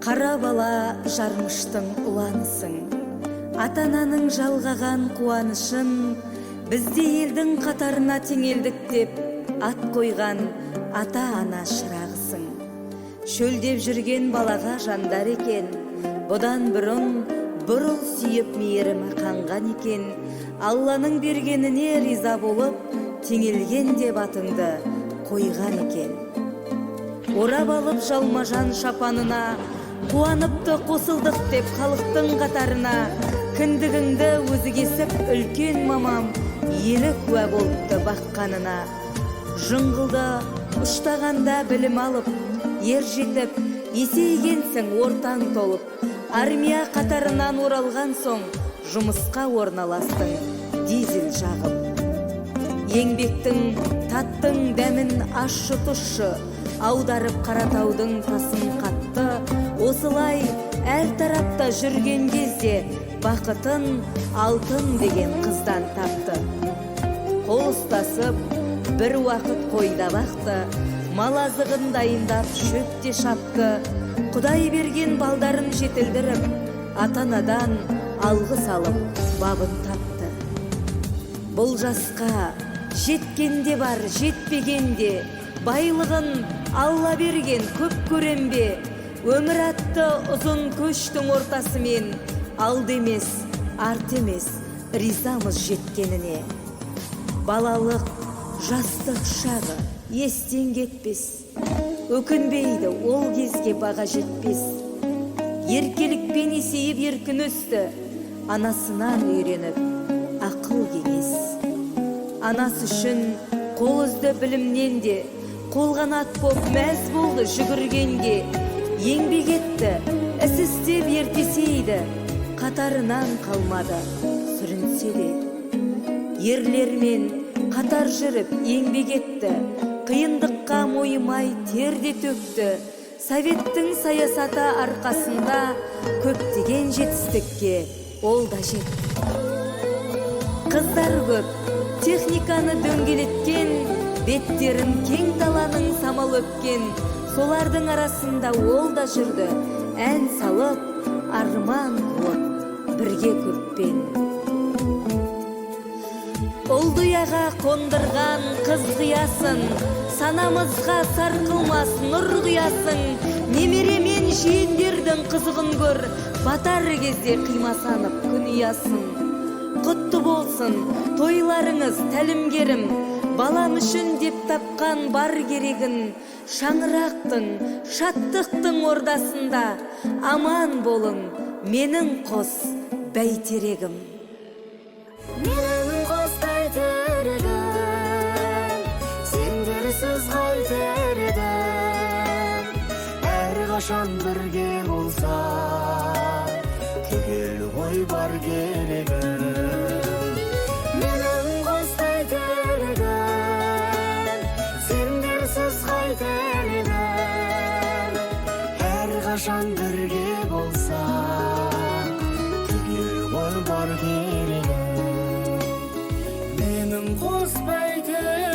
Қара бала жармыштың ұланысың, ата-ананың жалғаған қуанышын, бізде елдің қатарына теңелдік деп ат қойған ата-ана шырағысың. Шөлдеп жүрген балаға жандар екен, бұдан бұрын бұрыл сүйіп мейірімі қанған екен. Алланың бергеніне риза болып, теңелген деп атыңды қойған екен. Орап алып жалма-жан шапанына, қуаныпты қосылдық деп халықтың қатарына. Кіндігіңді өзі кесіп үлкен мамам, елі куә болыпты баққанына. Жыңғылды ұштағанда білім алып, ер жетіп, есейгенсің ортаң толып. Армия қатарынан оралған соң, жұмысқа орналастың дизель жағып. Еңбектің таттың дәмін ащы тұщы, аударып Қаратаудың тасын қатты. Осылай әр тарапта жүрген кезде, бақытын алтын деген қыздан тапты. Қол ұстасып, бір уақыт қойда бақты, мал азығын дайындап шөпте шапты. Құдай берген балдарын жетілдіріп, ата-анадан алғыс алып бабын тапты. Бұл жасқа жеткенде бар, жетпегенде, байлығын Алла берген көп көрем бе? Өмір атты ұзын көштің ортасымен, алды емес, арт емес, ризамыз жеткеніне. Балалық, жастық шағы естен кетпес, өкінбейді ол кезге баға жетпес. Еркелікпен есейіп еркін өсті, анасынан үйреніп ақыл кеңес. Анасы үшін қол үзді білімнен де, қолғанат боп мәз болды жүгіргенге. Еңбек етті, іс істеп ертесейді, қатарынан қалмады сүрінсе де. Ерлермен қатар жүріп еңбек етті, қиындыққа мойымай терде төкті. Советтің саясаты арқасында көптеген жетістікке ол да жетті. Қыздар көп, техниканы дөңгелеткен, беттерін кең даланың самал өпкен. Солардың арасында ол да жүрді, ән салып, арман қуып бірге көппен. Ұлдыяға қондырған қыз қиясын, санамызға сарқылмас нұр қиясын. Немеремен жиендердің қызығын көр, батар кезде қимасанып күн ұясын. Құтты болсын тойларыңыз тәлімгерім, балам үшін деп тапқан бар керегін. Шаңырақтың, шаттықтың ордасында аман болың менің қос бәйтерегім. Менің қос бәйтерегім, сендерсіз қайтер едім. Әрқашан бірге болса, түгел ғой бар керегім. Менің қос бәйтерегім, сендерсіз қайтер едім. Әрқашан бірге болса, түгел ғой бар керегім. Менің қос бәйтерегім.